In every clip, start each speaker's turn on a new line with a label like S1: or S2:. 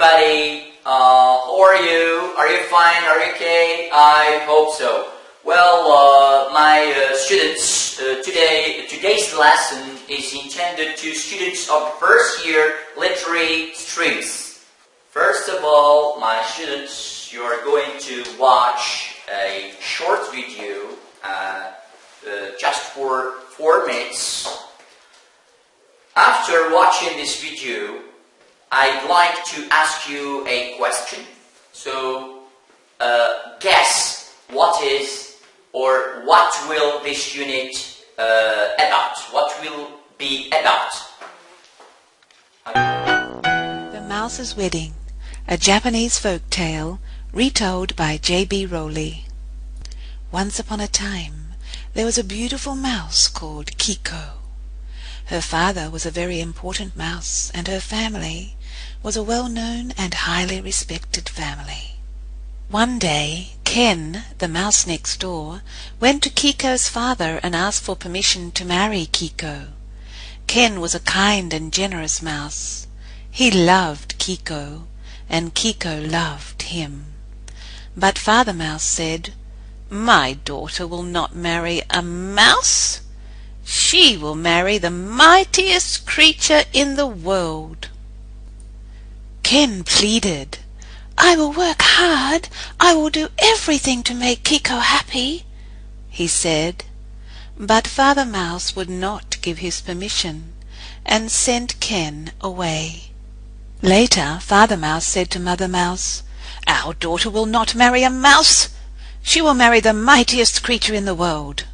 S1: everybody. How are you? Are you fine? Are you okay? I hope so. Well, my students, today's lesson is intended to students of the first year literary streams. First of all, my students, you are going to watch a short video just for 4 minutes. After watching this video, I'd like to ask you a question. So, guess what is or what will this unit about? What will be about?
S2: The Mouse's Wedding, a Japanese folk tale retold by J.B. Rowley. Once upon a time, there was a beautiful mouse called Kiko. Her father was a very important mouse, and her family was a well-known and highly respected family. One day, Ken, the mouse next door, went to Kiko's father and asked for permission to marry Kiko. Ken was a kind and generous mouse. He loved Kiko, and Kiko loved him. But Father Mouse said, "My daughter will not marry a mouse. She will marry the mightiest creature in the world." Ken pleaded, "I will work hard. I will do everything to make Kiko happy," he said. But Father Mouse would not give his permission and sent Ken away. Later, Father Mouse said to Mother Mouse, "Our daughter will not marry a mouse. She will marry the mightiest creature in the world."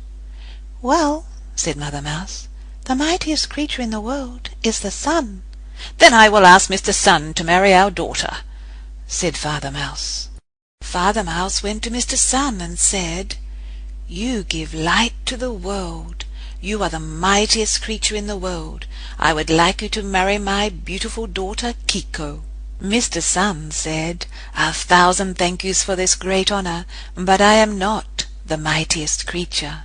S2: "Well," said Mother Mouse, "the mightiest creature in the world is the sun." "Then I will ask Mr. Sun to marry our daughter," said Father Mouse. Father Mouse went to Mr. Sun and said, "You give light to the world. You are the mightiest creature in the world. I would like you to marry my beautiful daughter Kiko." Mr. Sun said, "1,000 thank yous for this great honor, but I am not the mightiest creature.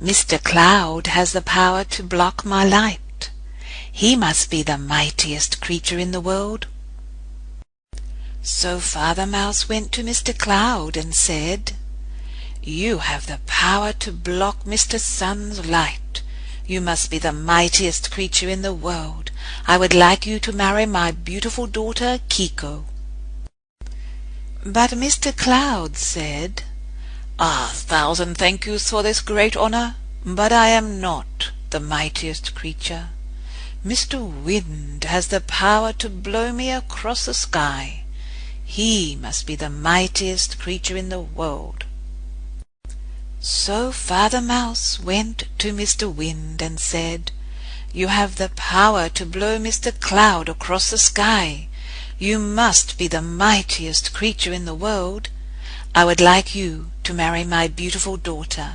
S2: Mr. Cloud has the power to block my light. He must be the mightiest creature in the world." So Father Mouse went to Mr. Cloud and said, "You have the power to block Mr. Sun's light. You must be the mightiest creature in the world. I would like you to marry my beautiful daughter Kiko." But Mr. Cloud said, 1,000 thank yous for this great honor, but I am not the mightiest creature. Mr. Wind has the power to blow me across the sky. He must be the mightiest creature in the world." So Father Mouse went to Mr. Wind and said, "You have the power to blow Mr. Cloud across the sky. You must be the mightiest creature in the world. I would like you to marry my beautiful daughter,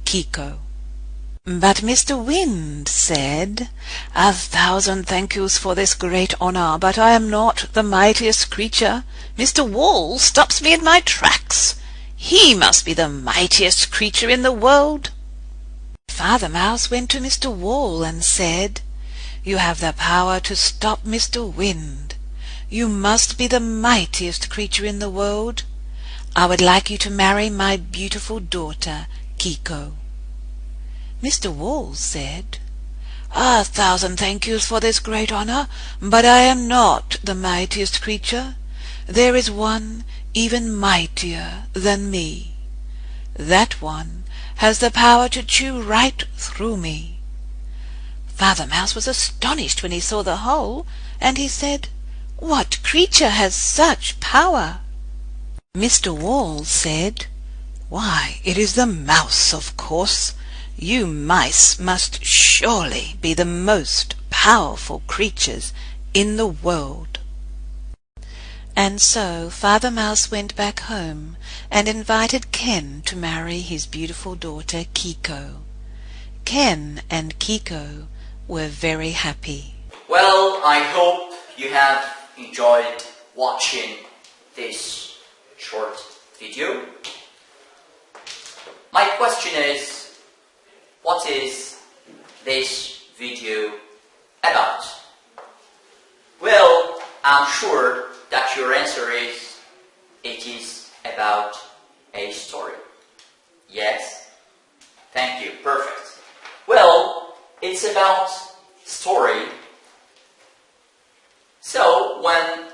S2: Kiko." But Mr. Wind said, 1,000 thank yous for this great honor, but I am not the mightiest creature. Mr. Wall stops me in my tracks. He must be the mightiest creature in the world. Father Mouse went to Mr. Wall and said, "You have the power to stop Mr. Wind. You must be the mightiest creature in the world. I would like you to marry my beautiful daughter, Kiko." Mr. Wall said, 1,000 thank yous for this great honor, but I am not the mightiest creature. There is one even mightier than me. That one has the power to chew right through me. Father Mouse was astonished when he saw the hole, and he said, "What creature has such power?" Mr. Wall said, "Why, it is the mouse, of course. You mice must surely be the most powerful creatures in the world." And so Father Mouse went back home and invited Ken to marry his beautiful daughter Kiko. Ken and Kiko were very happy.
S1: Well, I hope you have enjoyed watching this short video. My question is, what is this video about? Well, I'm sure that fact, your answer is, it is about a story. Yes? Thank you. Perfect. Well, it's about story. So, when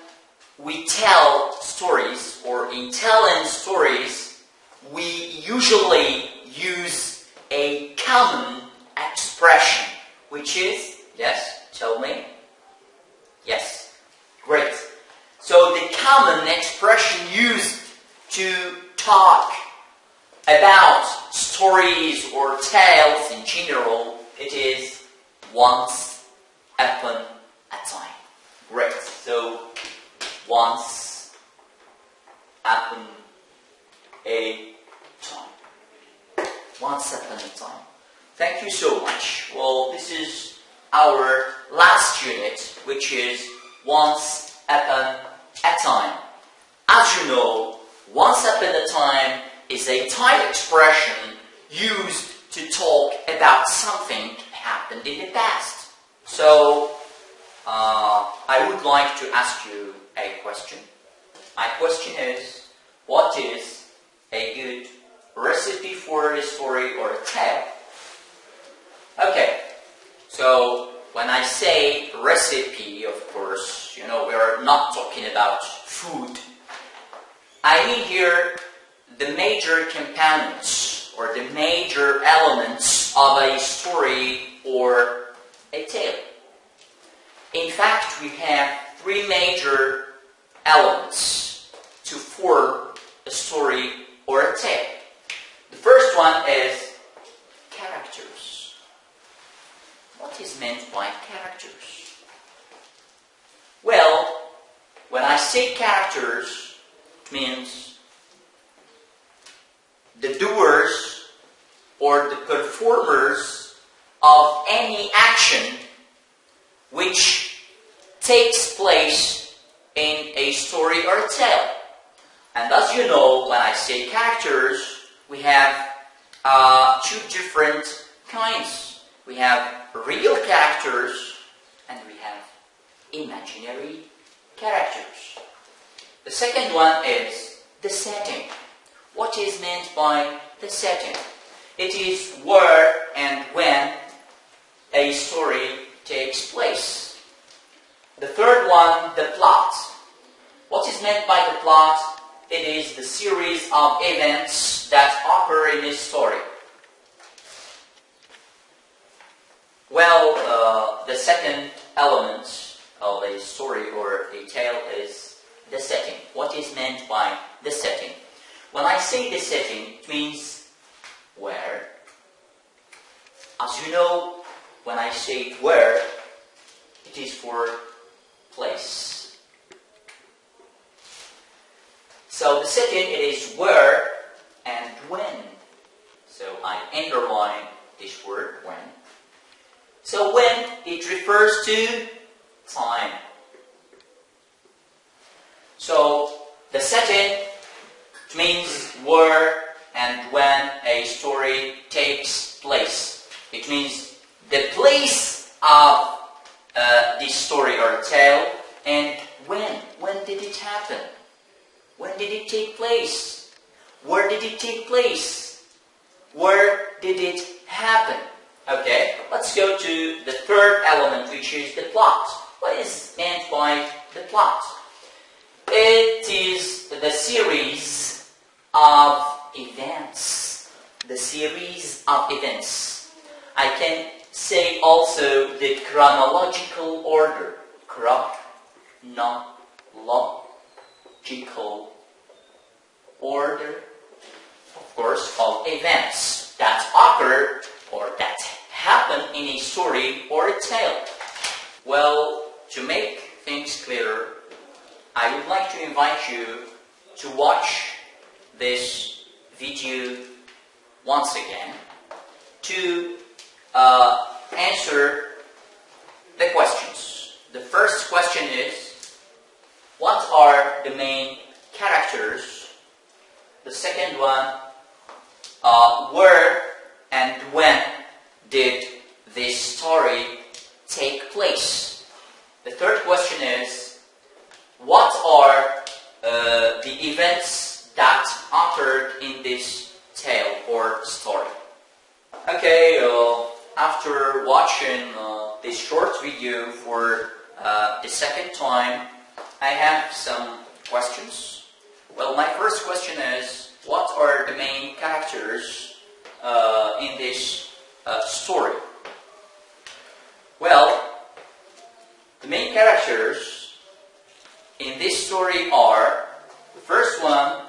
S1: we tell stories, or in telling stories, we usually use a common expression, which is, yes, tell me. Yes, great. So the common expression used to talk about stories or tales in general, it is once upon a time. Great. So once upon a time. Once upon a time. Thank you so much. Well, this is our last unit, which is once upon a time. As you know, once upon a time is a time expression used to talk about something that happened in the past. So, I would like to ask you a question. My question is, what is a good recipe for a story or a tale? Okay, so when I say recipe, of course, we are not talking about food. I mean here the major components or the major elements of a story or a tale. In fact, we have three major elements to form a story or a tale. The first one is characters. What is meant by characters? Well, when I say characters, it means the doers or the performers of any action which takes place in a story or a tale. And as you know, when I say characters, we have two different kinds. We have real characters and we have imaginary characters. The second one is the setting. What is meant by the setting? It is where and when a story takes place. The third one, the plot. What is meant by the plot? It is the series of events that occur in a story. Well, the second element of a story or a tale is the setting. What is meant by the setting? When I say the setting, it means where. As you know, when I say where, it is for place. So the setting, it is where and when. So I underline this word, when. So when, it refers to time. So the setting means where and when a story takes place. It means the place of this story or tale and when. When did it happen? When did it take place? Where did it take place? Where did it happen? Okay, let's go to the third element, which is the plot. What is meant by the plot? It is the series of events. The series of events. I can say also the chronological order. Chronological order, of course, of events that occur or that happen in a story or a tale. Well, to make things clearer, I would like to invite you to watch this video once again to answer the questions. The first question is, what are the main characters? The second one, where and when did this story take place? The third question is, what are Okay, after watching this short video for the second time, I have some questions. Well, my first question is, what are the main characters in this story? Well, the main characters in this story are, the first one,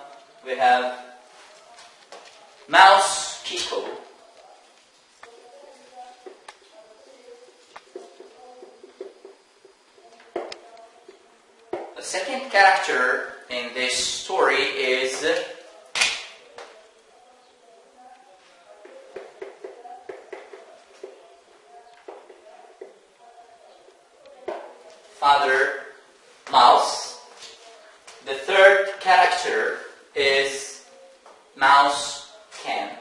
S1: we have Mouse Kiko. The second character in this story is Father Mouse. The third character is Mouse Ken.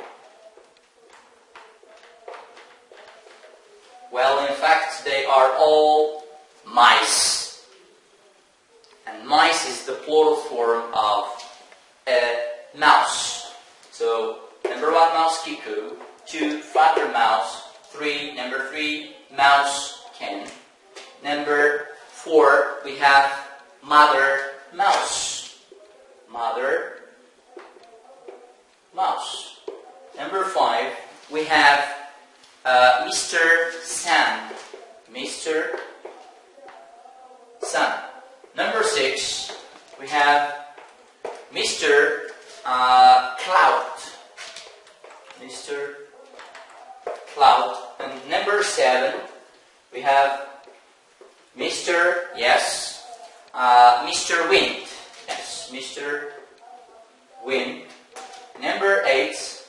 S1: Well, in fact, they are all mice. And mice is the plural form of a mouse. So, number 1, Mouse Kiku. 2, Father Mouse. 3, number 3, Mouse Ken. Number 4, we have Mother Mouse. Mother Mouse. Number 5, we have Mr. Sun. Mr. Sun. Number 6, we have Mr. Cloud. Mr. Cloud. And number 7, we have Mr. Mr. Wind. Yes, Mr. Wind. Number 8,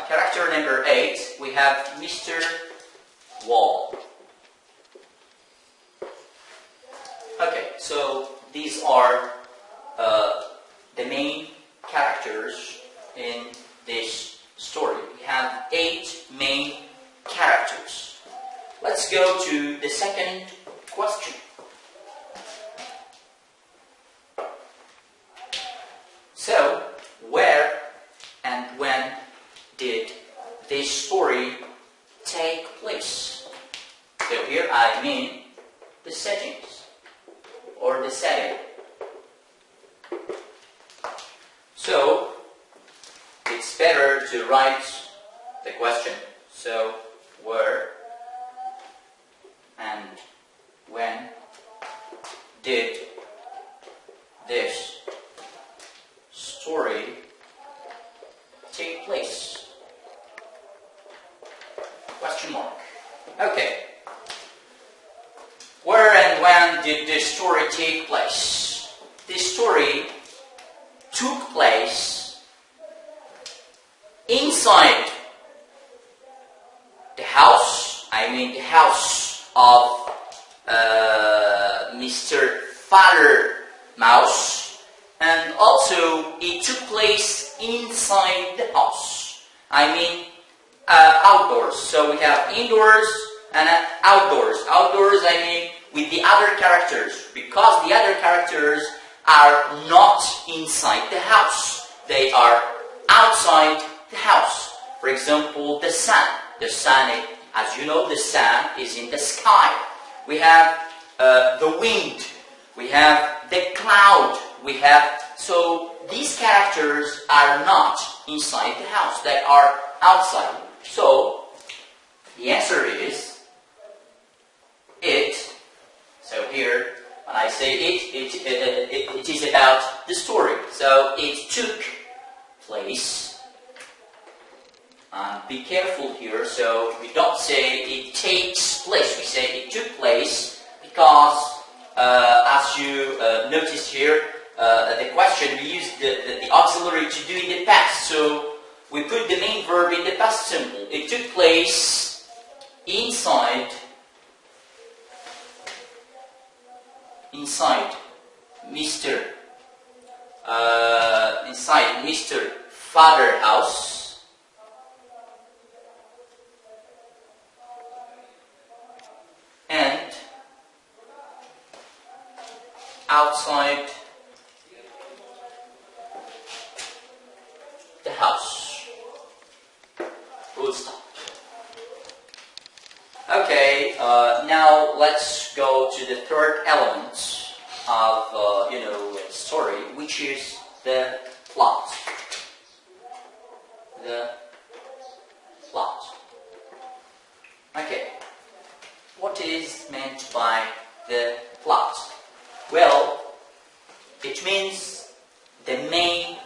S1: character number 8, we have Mr. Wall. Okay, so these are the main characters in this story. We have 8 main characters. Let's go to the second question. So, where and when did this story take place? So here I mean the settings or the setting. So, it's better to write the question. So, where and when did this story take place? Question mark. Okay. Where and when did this story take place? This story took place inside the house. I mean the house of Mr. Father Mouse, and also it took place inside the house. I mean outdoors. So we have indoors and outdoors. Outdoors, I mean with the other characters, because the other characters are not inside the house. They are outside the house. For example, the sun. The sun, as you know, the sun is in the sky. We have the wind. We have the cloud. So these characters are not inside the house. They are outside. So the answer is it. So here, when I say it is about the story. So it took place. Be careful here. So we don't say it takes place. We say it took place because, as you noticed here, the question, we used the auxiliary to do in the past. So we put the main verb in the past simple. It took place inside Mr. Father house, and outside the house. Full stop. Okay, now let's go to the third element of story, which is the plot. The plot. Okay, what is meant by the plot? Well, it means the main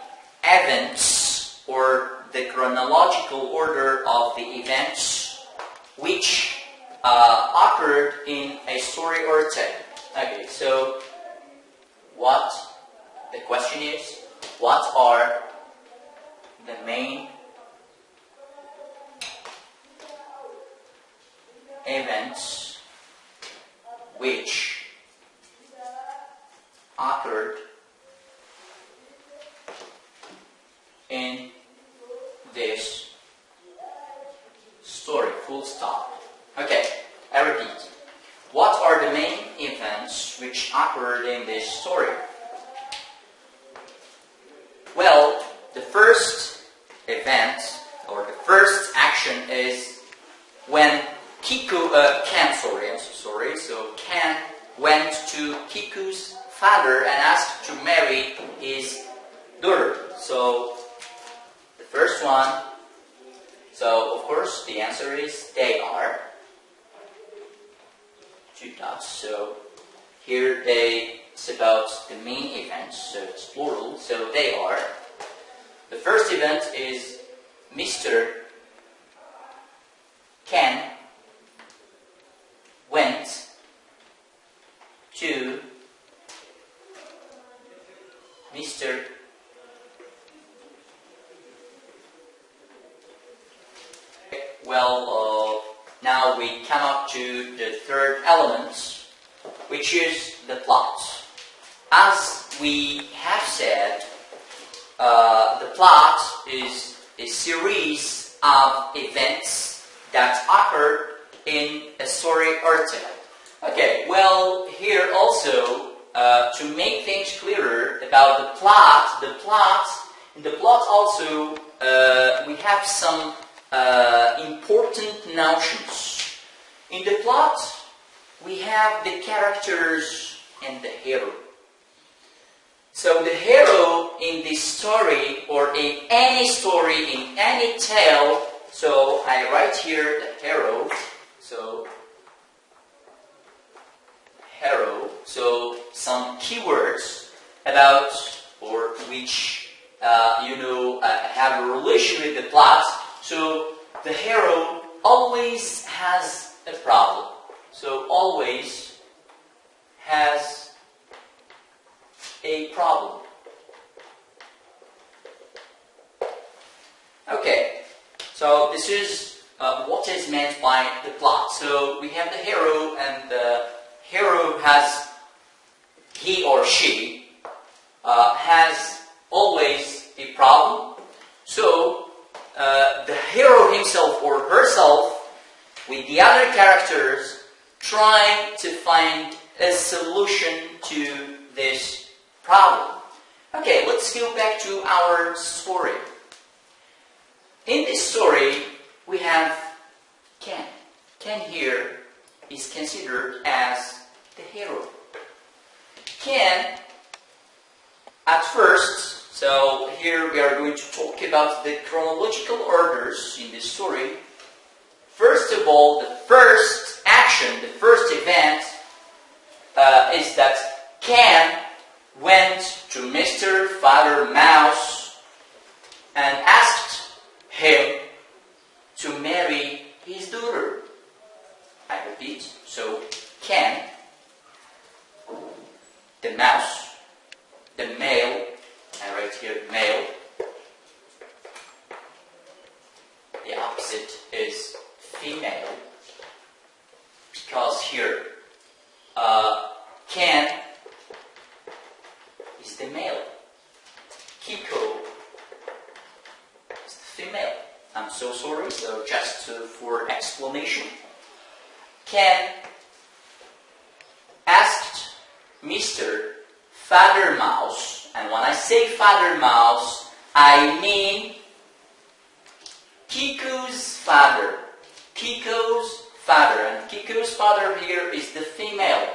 S1: events or the chronological order of the events which occurred in a story or tale. Okay, so the question is, what are the main events which occurred in this story? Full stop. Okay, I repeat. What are the main events which occurred in this story? Well, the first event or the first action is when Ken went to Kiku's father and asked to marry his daughter. So the first one. So of course the answer is they are. Two dots. So here it's about the main events, so it's plural. So they are. The first event is Mr. Ken went to Mr. Well, now we come up to the third element, which is the plot. As we have said, the plot is a series of events that occur in a story or tale. Okay, well, here also, to make things clearer about the plot also, we have some important notions. In the plot, we have the characters and the hero. So the hero in this story, or in any story, in any tale, so I write here the hero. So some keywords about or which have a relation with the plot. So the hero always has a problem. So always has a problem. Okay, so this is what is meant by the plot. So we have the hero, and the hero he or she has always a problem. So the hero himself or herself, with the other characters, trying to find a solution to this problem. Okay, let's go back to our story. In this story, we have Ken. Ken here is considered as the hero. Ken, at first, so here we are going to talk about the chronological orders in this story. First of all, the first action, the first event, is that Ken went to Mr. Father Mouse and asked him to marry his daughter. I repeat, so Ken, the mouse, the male, I write here male, the opposite is female, because here Ken is the male, Kiko is the female. I'm so sorry, so just for explanation. Ken asked Mr. Father Mouse, and when I say Father Mouse, I mean Kiko's father. Kiko's father, and Kiku's father here is the female.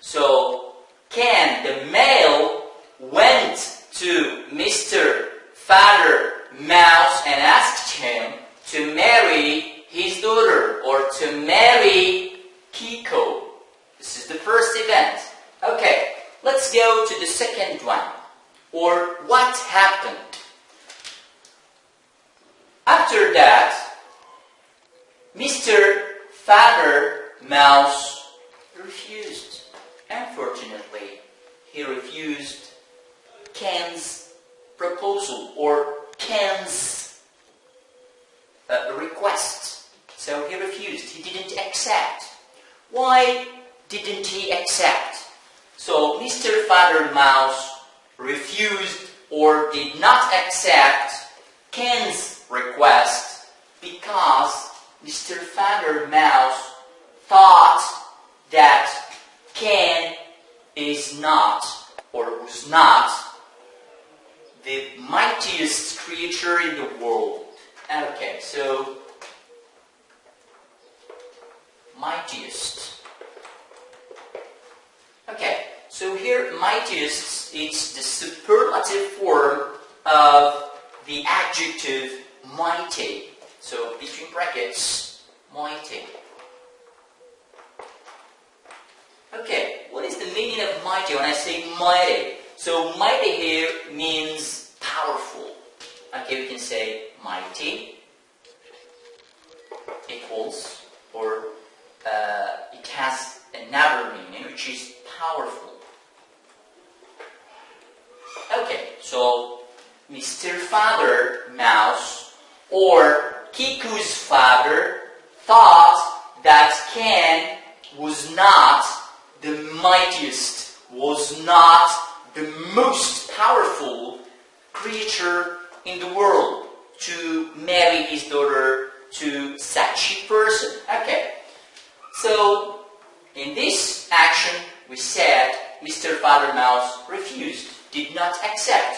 S1: So Ken, the male, went to Mr. Father Mouse and asked him to marry his daughter, or to marry Kiko. This is the first event. Okay, let's go to the second one. Or what happened? After that, Mr. Father Mouse refused. Unfortunately, he refused Ken's proposal or Ken's request. So he refused. He didn't accept. Why didn't he accept? So Mr. Father Mouse refused or did not accept Ken's request because Mr. Father Mouse thought that Ken is not, or was not, the mightiest creature in the world. Okay, so mightiest. Okay, so here mightiest, it's the superlative form of the adjective mighty. So between brackets, mighty. Okay, what is the meaning of mighty when I say mighty? So mighty here means powerful. Okay, we can say mighty equals, or it has another meaning, which is powerful. Okay, so Mr. Father Mouse or Kiku's father thought that Ken was not the mightiest, was not the most powerful creature in the world to marry his daughter to such a person. Okay, so in this action we said Mr. Father Mouse refused, did not accept.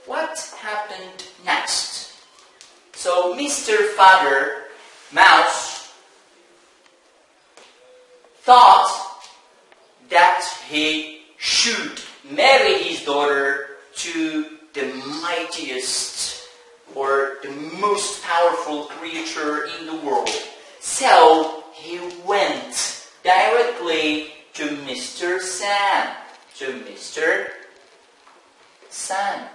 S1: What happened next? So Mr. Father Mouse thought that he should marry his daughter to the mightiest or the most powerful creature in the world. So he went directly to Mr. Sam. To Mr. Sam.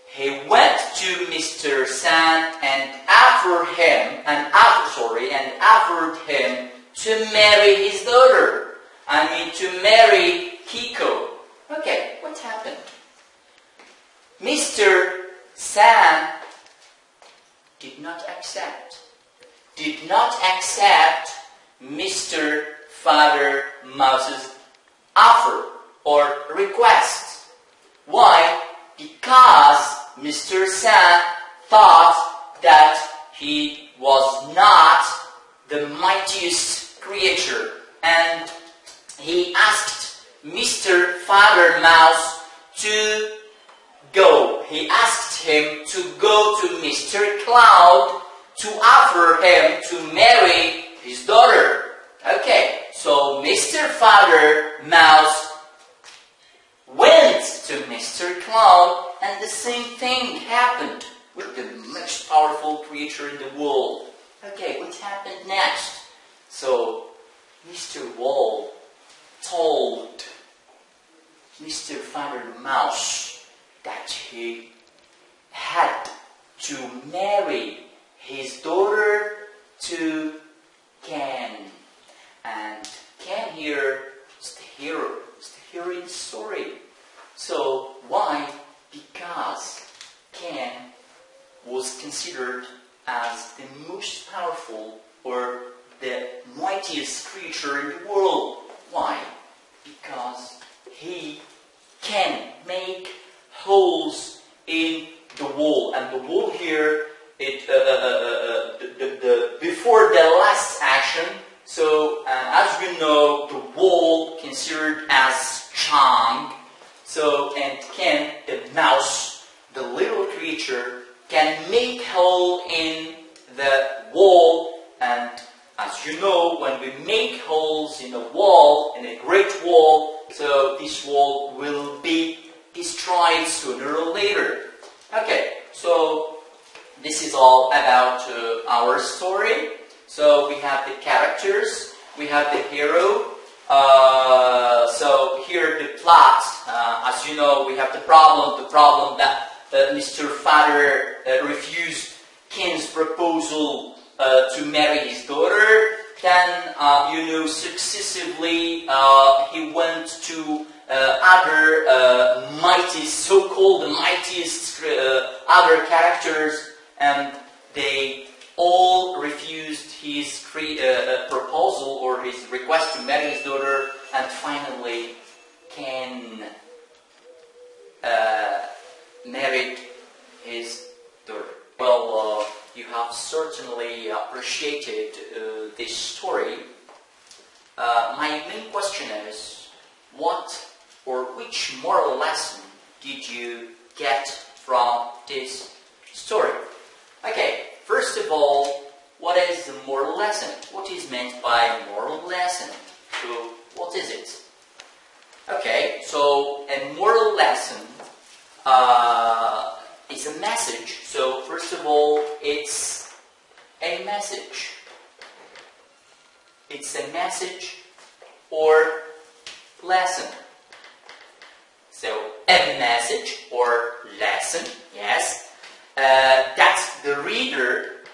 S1: He went to Mr. Sam and offered him to marry his daughter. To marry Kiko. Okay, what happened? Mr. Sam did not accept. Did not accept Mr. Father Mouse's offer or request. Why? Because Mr. Sam thought that he was not the mightiest creature, and he asked Mr. Father Mouse to go. He asked him to go to Mr. Cloud to offer him to marry his daughter. Okay, so Mr. Father Mouse went to Mr. Cloud, and the same thing happened with the most powerful creature in the world. Okay, what happened next? So Mr. Wall told Mr. Father Mouse that he had to marry his daughter to Ken. And Ken here is the hero. Is the hero in the story. So why? Because Ken was considered as the most powerful or the mightiest creature in the world. Why? Because he can make holes in the wall, and the wall here, before the last action. So as we know, the wall considered as strong. So and Ken, the mouse, the little creature, can make hole in the wall And as you know, when we make holes in a wall, in a great wall, so this wall will be destroyed sooner or later. Okay, so this is all about our story. So we have the characters, we have the hero. So here the plot, as you know, we have the problem that Mr. Father refused Ken's proposal to marry his daughter. Then, successively he went to other so-called mightiest other characters, and they all refused his proposal or his request to marry his daughter, and finally Ken married his daughter. Well, you have certainly appreciated this story. My main question is, what or which moral lesson did you get from this story? Okay, first of all, what is the moral lesson? What is meant by moral lesson? So, what is it? Okay, so a moral lesson is a message. So, first of all, it's a message. It's a message or lesson. So, a message or lesson, yes. That's the reader,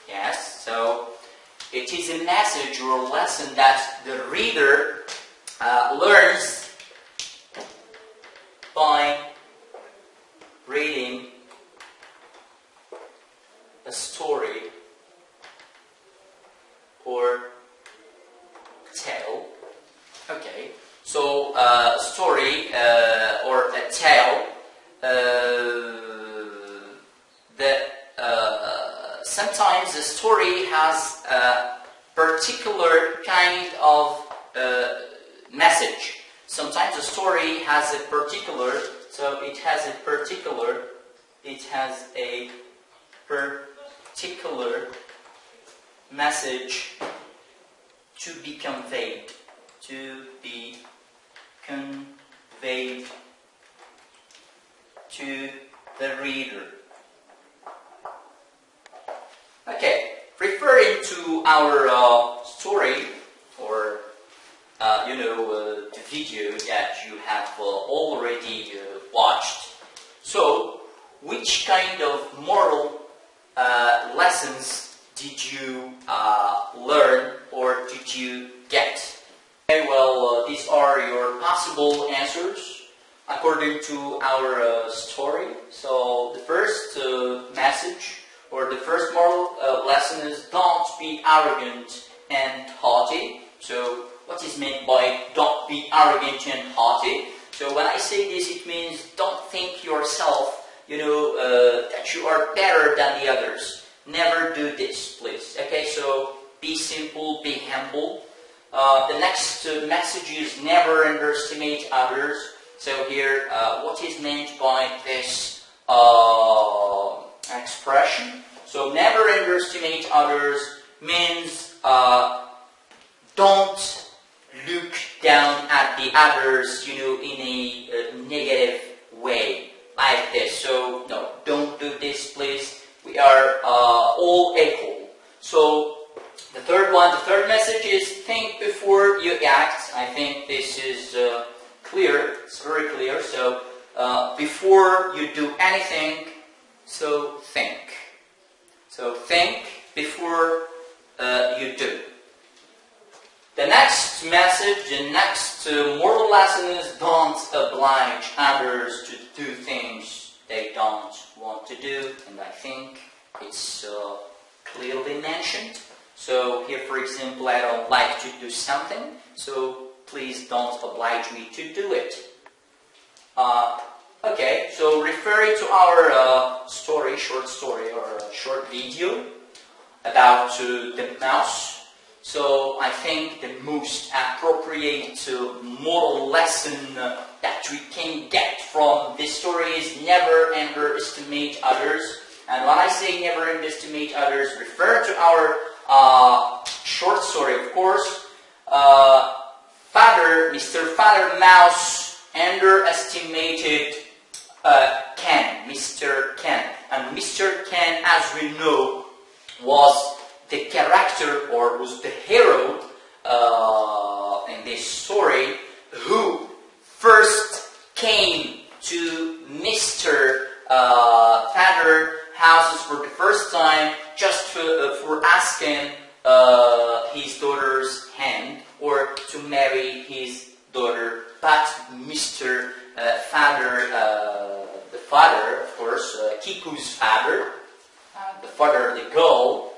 S1: yes, so it is a message or lesson that the reader learns by reading a story or tale. Okay, so story or a tale. Sometimes a story has a particular kind of message. Sometimes a story has a particular, message to be conveyed. To the reader. Okay, referring to our story, or the video that you have already watched. So, which kind of moral lessons did you learn or did you get? Okay, well, these are your possible answers according to our story. So the first message or the first moral lesson is, don't be arrogant and haughty. So what is meant by don't be arrogant and haughty? So when I say this, it means don't think yourself, that you are better than the others. Never do this, please. Okay, so be simple, be humble. The next message is never underestimate others. So here, what is meant by this expression? So never underestimate others means don't look down at the others, in a negative way like this. So no, don't do this, please. We are all equal. So the third message is think before you act. I think this is clear. It's very clear. So before you do anything, so think. So think before you do. The next message, the next moral lesson is don't oblige others to do things they don't want to do. And I think it's clearly mentioned. So here, for example, I don't like to do something, so please don't oblige me to do it. Okay, so referring to our short story or short video about the mouse. So I think the most appropriate moral lesson that we can get from this story is never underestimate others. And when I say never underestimate others, refer to our short story, of course. Mr. Father Mouse underestimated Ken, Mr. Ken. And Mr. Ken, as we know, was the character, or was the hero in this story, who first came to Mr. Father Houses for the first time, just for asking his daughter's hand, or to marry his daughter. But Mr. Father, the father, of course, Kiku's father, the father of the girl,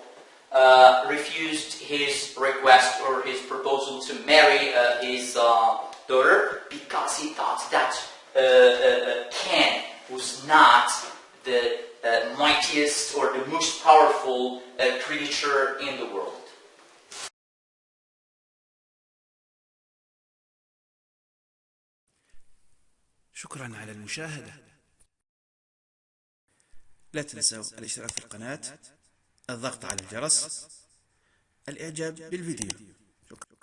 S1: refused his request or his proposal to marry his daughter because he thought that Ken was not the mightiest or the most powerful creature in the world.
S3: شكرا على المشاهدة. لا تنسوا الاشتراك في القناة، الضغط على الجرس، الإعجاب بالفيديو. شكرا.